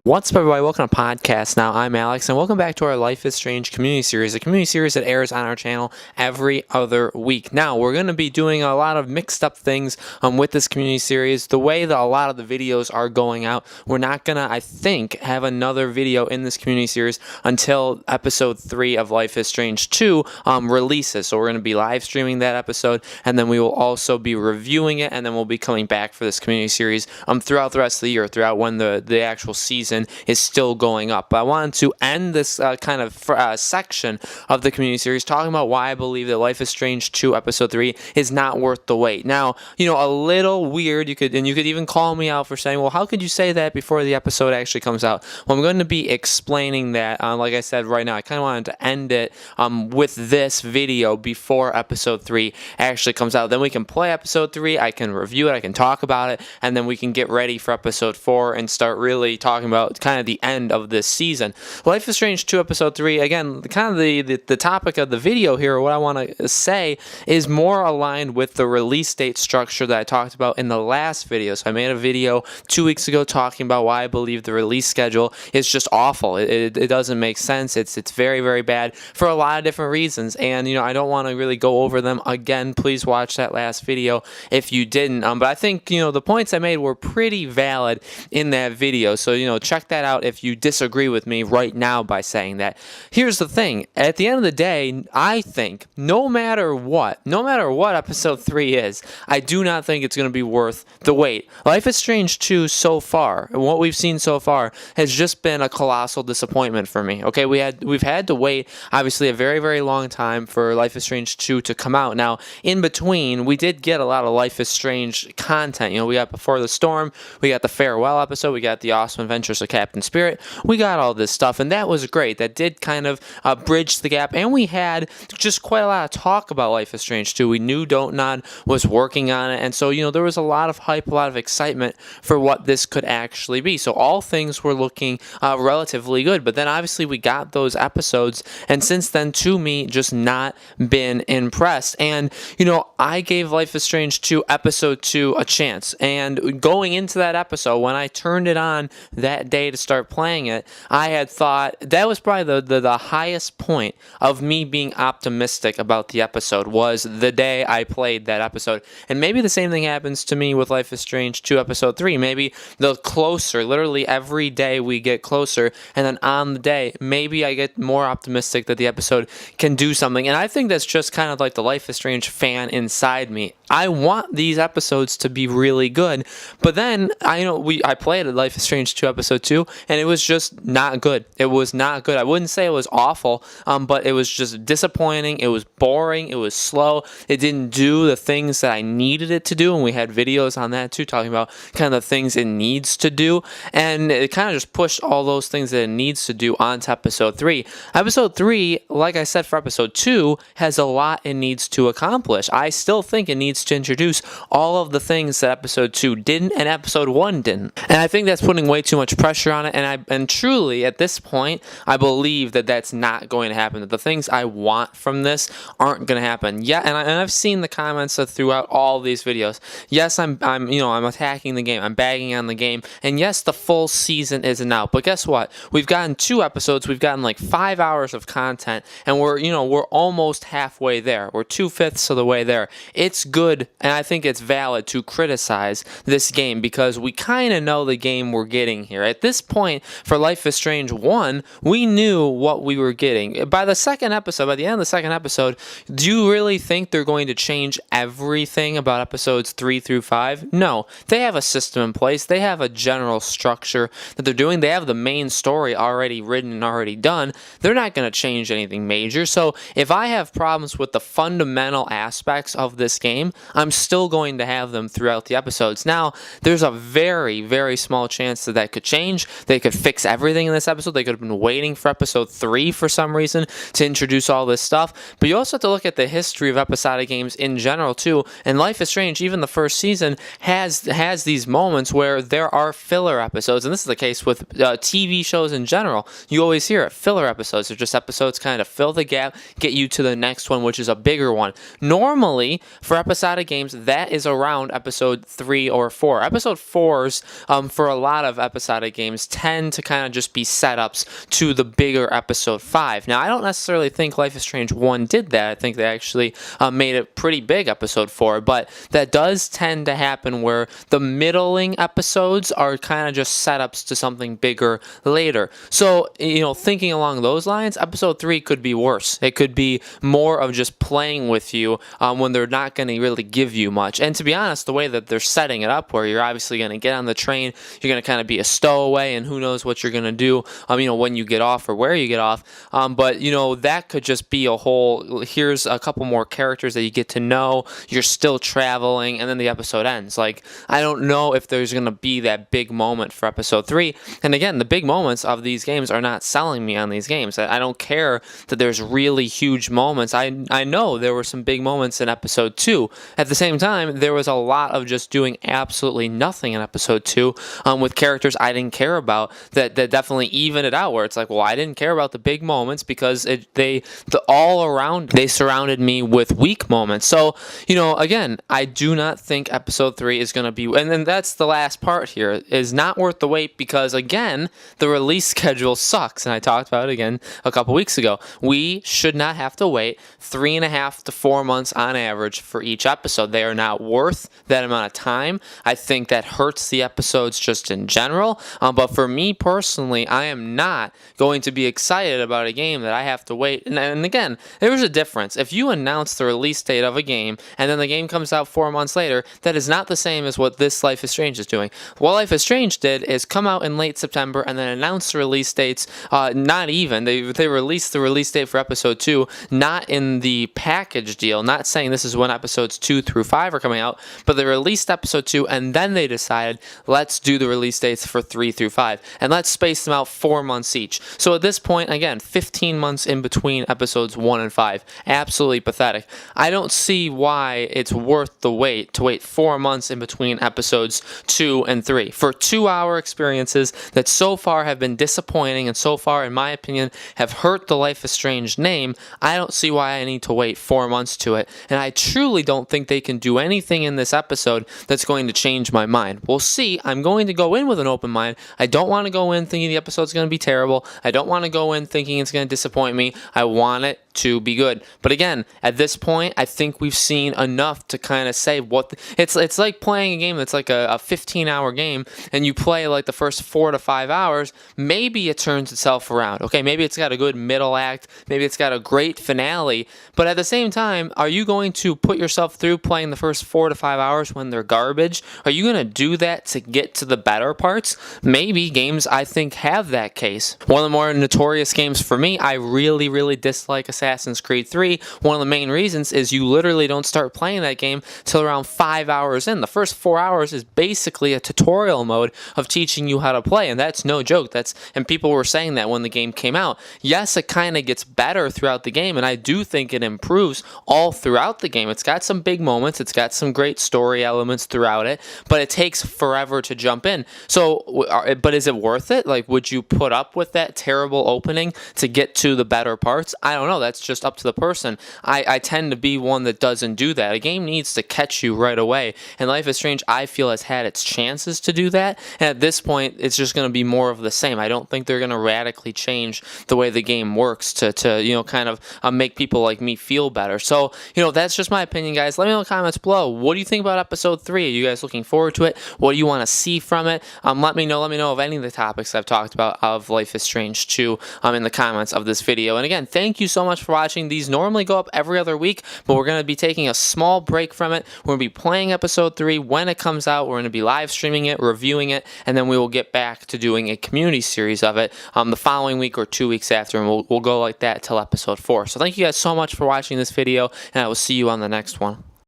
What's up, everybody? Welcome to Podcast Now. I'm Alex, and welcome back to our Life is Strange community series, a community series that airs on our channel every other week. Now, we're going to be doing a lot of mixed up things with this community series. The way that a lot of the videos are going out, we're not going to, I think, have another video in this community series until episode 3 of Life is Strange 2 releases. So we're going to be live streaming that episode, and then we will also be reviewing it, and then we'll be coming back for this community series throughout the rest of the year, throughout when the actual season is still going up. But I wanted to end this kind of section of the community series talking about why I believe that Life is Strange 2 episode 3 is not worth the wait. Now, a little weird, you could even call me out for saying, well, how could you say that before the episode actually comes out? Well, I'm going to be explaining that, like I said right now. I kind of wanted to end it with this video before episode 3 actually comes out. Then we can play episode 3, I can review it, I can talk about it, and then we can get ready for episode 4 and start really talking about kind of the end of this season. Life is Strange 2 episode 3, again, kind of the topic of the video here, what I want to say is more aligned with the release date structure that I talked about in the last video. So I made a video 2 weeks ago talking about why I believe the release schedule is just awful. It doesn't make sense. It's very, very bad for a lot of different reasons, and I don't want to really go over them again. Please watch that last video if you didn't. But I think the points I made were pretty valid in that video. So check that out if you disagree with me right now by saying that. Here's the thing. At the end of the day, I think no matter what episode 3 is, I do not think it's going to be worth the wait. Life is Strange 2 so far, and what we've seen so far, has just been a colossal disappointment for me. Okay, we've had to wait, obviously, a very, very long time for Life is Strange 2 to come out. Now, in between, we did get a lot of Life is Strange content. We got Before the Storm, we got the farewell episode, we got the Awesome Adventures of Captain Spirit, we got all this stuff, and that was great. That did kind of bridge the gap, and we had just quite a lot of talk about Life is Strange 2. We knew Don't Nod was working on it, and so there was a lot of hype, a lot of excitement for what this could actually be. So all things were looking relatively good, but then obviously we got those episodes, and since then, to me, just not been impressed. And I gave Life is Strange 2 episode 2 a chance, and going into that episode, when I turned it on that day to start playing it, I had thought that was probably the highest point of me being optimistic about the episode, was the day I played that episode. And maybe the same thing happens to me with Life is Strange 2 episode 3. Maybe the closer, literally every day we get closer, and then on the day, maybe I get more optimistic that the episode can do something. And I think that's just kind of like the Life is Strange fan inside me. I want these episodes to be really good, but then I played Life is Strange 2 episode 2, and it was just not good. It was not good. I wouldn't say it was awful, but it was just disappointing. It was boring. It was slow. It didn't do the things that I needed it to do, and we had videos on that too, talking about kind of the things it needs to do, and it kind of just pushed all those things that it needs to do onto episode 3. Episode 3, like I said for episode 2, has a lot it needs to accomplish. I still think it needs to introduce all of the things that episode 2 didn't and episode 1 didn't. And I think that's putting way too much pressure on it, and truly at this point I believe that that's not going to happen, that the things I want from this aren't going to happen. Yeah, and I've seen the comments throughout all these videos. Yes, I'm attacking the game, I'm bagging on the game, and yes, the full season isn't out, but guess what? We've gotten 2 episodes, we've gotten like 5 hours of content, and we're almost halfway there. We're 2/5 of the way there. It's good, and I think it's valid to criticize this game because we kind of know the game we're getting here. At this point, for Life is Strange 1, we knew what we were getting. By the end of the second episode, do you really think they're going to change everything about episodes 3 through 5? No. They have a system in place. They have a general structure that they're doing. They have the main story already written and already done. They're not going to change anything major. So if I have problems with the fundamental aspects of this game, I'm still going to have them throughout the episodes. Now, there's a very, very small chance that could change. They could fix everything in this episode. They could have been waiting for episode 3 for some reason to introduce all this stuff. But you also have to look at the history of episodic games in general too. And Life is Strange, even the first season, has these moments where there are filler episodes. And this is the case with TV shows in general. You always hear it. Filler episodes are just episodes kind of fill the gap, get you to the next one, which is a bigger one. Normally, for episodic games, that is around episode 3 or 4. Episode 4s, for a lot of episodic games tend to kind of just be setups to the bigger episode 5. Now, I don't necessarily think Life is Strange 1 did that. I think they actually made it pretty big, episode 4, but that does tend to happen where the middling episodes are kind of just setups to something bigger later. So, thinking along those lines, episode 3 could be worse. It could be more of just playing with you when they're not going to really give you much. And to be honest, the way that they're setting it up, where you're obviously going to get on the train, you're going to kind of be a stowaway, and who knows what you're going to do, when you get off or where you get off. But that could just be a whole, here's a couple more characters that you get to know, you're still traveling, and then the episode ends. Like, I don't know if there's going to be that big moment for episode 3. And again, the big moments of these games are not selling me on these games. I don't care that there's really huge moments. I know there were some big moments in episode 2. At the same time, there was a lot of just doing absolutely nothing in episode 2 with characters I didn't care about that definitely even it out, where it's like, well, I didn't care about the big moments because all around they surrounded me with weak moments. So, again, I do not think episode 3 is going to be, and then that's the last part here, is not worth the wait because, again, the release schedule sucks, and I talked about it again a couple weeks ago. We should not have to wait 3.5 to 4 months on average for each episode. They are not worth that amount of time. I think that hurts the episodes just in general, but for me personally, I am not going to be excited about a game that I have to wait. And again, there's a difference. If you announce the release date of a game and then the game comes out 4 months later, that is not the same as what this Life is Strange is doing. What Life is Strange did is come out in late September and then announce the release dates. Not even they released the release date for episode 2, not in the package deal. Not saying this is when episodes 2 through 5 are coming out, but they released episode 2 and then they decided, let's do the release dates for 3 through 5 and let's space them out 4 months each. So at this point, again, 15 months in between episodes 1 and 5. Absolutely pathetic. I don't see why it's worth the wait to wait 4 months in between episodes 2 and 3 for 2-hour experiences that so far have been disappointing and so far, in my opinion, have hurt the Life is Strange name. I don't see why I need to wait 4 months to it, and I truly don't think they can do anything in this episode that's going to change my mind. We'll see. I'm going to go in with an open mind. I don't want to go in thinking the episode's going to be terrible. I don't want to go in thinking it's going to disappoint me. I want it to be good. But again, at this point, I think we've seen enough to kind of say it's like playing a game that's like a 15-hour game, and you play like the first 4 to 5 hours. Maybe it turns itself around. Okay, maybe it's got a good middle act. Maybe it's got a great finale. But at the same time, are you going to put yourself through playing the first 4 to 5 hours when they're garbage? Are you going to do that to get to the better parts? Maybe games, I think, have that case. One of the more notorious games for me, I really, really dislike Assassin's Creed 3. One of the main reasons is you literally don't start playing that game till around 5 hours in. The first 4 hours is basically a tutorial mode of teaching you how to play, and that's no joke. And people were saying that when the game came out. Yes, it kind of gets better throughout the game, and I do think it improves all throughout the game. It's got some big moments, it's got some great story elements throughout it, but it takes forever to jump in. So, but is it worth it? Like, would you put up with that terrible opening to get to the better parts? I don't know. That's just up to the person. I tend to be one that doesn't do that. A game needs to catch you right away, and Life is Strange, I feel, has had its chances to do that, and at this point, it's just going to be more of the same. I don't think they're going to radically change the way the game works to kind of make people like me feel better. So, that's just my opinion, guys. Let me know in the comments below. What do you think about episode 3? Are you guys looking forward to it? What do you want to see from it? Let me know of any of the topics I've talked about of Life is Strange 2 in the comments of this video. And again, thank you so much for watching. These normally go up every other week, but we're going to be taking a small break from it. We're going to be playing episode 3 when it comes out. We're going to be live streaming it, reviewing it, and then we will get back to doing a community series of it the following week or 2 weeks after, and we'll go like that till episode 4. So thank you guys so much for watching this video, and I will see you on the next one.